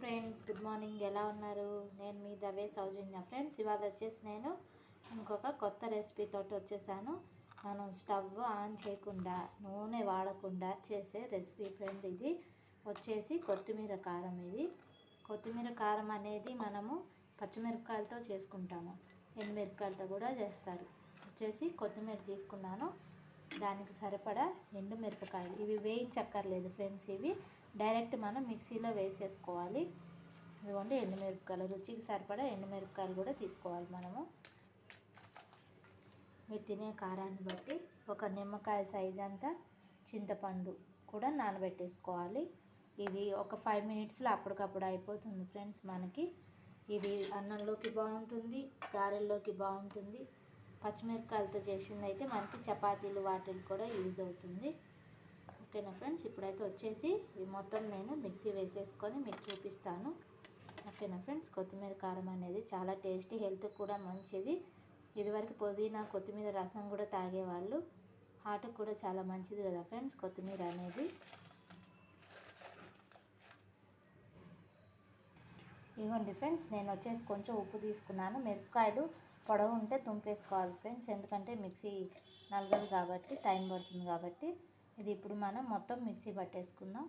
Friends, good morning. ఎలా ఉన్నారు? నేను మీ దవే సౌజన్య. ఫ్రెండ్స్, ఇవాళ వచ్చేసి నేను ఇంకొక కొత్త రెసిపీ తోటి వచ్చేసాను. మనం స్టవ్ ఆన్ చేయకుండా, నూనె వాడకుండా చేసే రెసిపీ ఫ్రెండ్. ఇది వచ్చేసి కొత్తిమీర కారం. ఇది కొత్తిమీర కారం అనేది మనము పచ్చిమిరపకాయలతో చేసుకుంటాము, ఎండుమిరపకాయలతో కూడా చేస్తారు. వచ్చేసి కొత్తిమీర తీసుకున్నాను, దానికి సరిపడా ఎండుమిరపకాయలు. ఇవి వేయించక్కర్లేదు ఫ్రెండ్స్, ఇవి డైరెక్ట్ మనం మిక్సీలో వేసేసుకోవాలి. ఇదిగోండి ఎండుమిరపకాయలు, రుచికి సరిపడా ఎండుమిరపకాయలు కూడా తీసుకోవాలి మనము. మీరు తినే కారాన్ని బట్టి ఒక నిమ్మకాయ సైజ్ అంతా చింతపండు కూడా నానబెట్టేసుకోవాలి. ఇది ఒక 5 మినిట్స్లో అప్పటికప్పుడు అయిపోతుంది ఫ్రెండ్స్. మనకి ఇది అన్నంలోకి బాగుంటుంది, గారెల్లోకి బాగుంటుంది. పచ్చిమిరపకాయలతో చేసింది అయితే మనకి చపాతీలు వాటికి కూడా యూజ్ అవుతుంది. ఓకేనా ఫ్రెండ్స్, ఇప్పుడైతే వచ్చేసి ఇవి మొత్తం నేను మిక్సీ వేసేసుకొని మీకు చూపిస్తాను. ఓకేనా ఫ్రెండ్స్, కొత్తిమీర కారం అనేది చాలా టేస్టీ, హెల్త్కి కూడా మంచిది. ఇదివరకు పుదీనా కొత్తిమీర రసం కూడా తాగేవాళ్ళు. హార్ట్కి కూడా చాలా మంచిది కదా ఫ్రెండ్స్ కొత్తిమీర అనేది. ఇవ్వండి ఫ్రెండ్స్, నేను వచ్చేసి కొంచెం ఉప్పు తీసుకున్నాను. మిరపకాయలు పొడవు ఉంటే తుంపేసుకోవాలి ఫ్రెండ్స్, ఎందుకంటే మిక్సీ నలగదు కాబట్టి, టైం పడుతుంది కాబట్టి. ఇది ఇప్పుడు మనం మొత్తం మిక్సీ పట్టేసుకుందాం.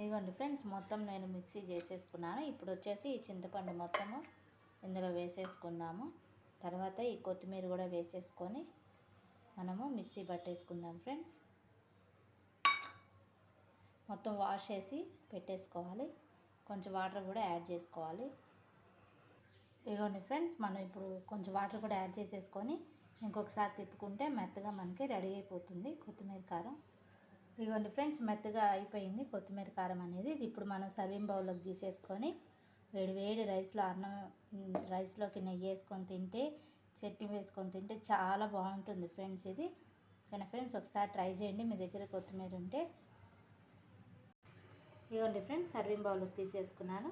ఇదిగోండి ఫ్రెండ్స్, మొత్తం నేను మిక్సీ చేసేసుకున్నాను. ఇప్పుడు వచ్చేసి ఈ చింతపండు మొత్తము ఇందులో వేసేసుకున్నాము. తర్వాత ఈ కొత్తిమీర కూడా వేసేసుకొని మనము మిక్సీ పట్టేసుకుందాం ఫ్రెండ్స్. మొత్తం వాష్ చేసి పెట్టేసుకోవాలి, కొంచెం వాటర్ కూడా యాడ్ చేసుకోవాలి. ఇదిగోండి ఫ్రెండ్స్, మనం ఇప్పుడు కొంచెం వాటర్ కూడా యాడ్ చేసేసుకొని ఇంకొకసారి తిప్పుకుంటే మెత్తగా మనకి రెడీ అయిపోతుంది కొత్తిమీర కారం. ఇదిగోండి ఫ్రెండ్స్, మెత్తగా అయిపోయింది కొత్తిమీర కారం అనేది. ఇది ఇప్పుడు మనం సర్వింగ్ బౌల్లోకి తీసేసుకొని వేడి వేడి రైస్లోకి నెయ్యి వేసుకొని తింటే, చట్నీ వేసుకొని తింటే చాలా బాగుంటుంది ఫ్రెండ్స్ ఇది. ఓకేనా ఫ్రెండ్స్, ఒకసారి ట్రై చేయండి మీ దగ్గర కొత్తిమీర ఉంటే. ఇదిగోండి ఫ్రెండ్స్, సర్వింగ్ బౌల్లోకి తీసేసుకున్నాను.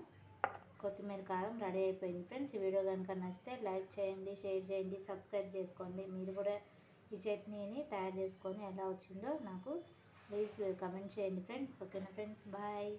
కొత్తిమీర కారం రెడీ అయిపోయింది ఫ్రెండ్స్. ఈ వీడియో కనుక నచ్చితే లైక్ చేయండి, షేర్ చేయండి, సబ్స్క్రైబ్ చేసుకోండి. మీరు కూడా ఈ చట్నీని తయారు చేసుకొని ఎలా వచ్చిందో నాకు ప్లీజ్ కమెంట్ చేయండి ఫ్రెండ్స్. ఓకేనా ఫ్రెండ్స్, బాయ్.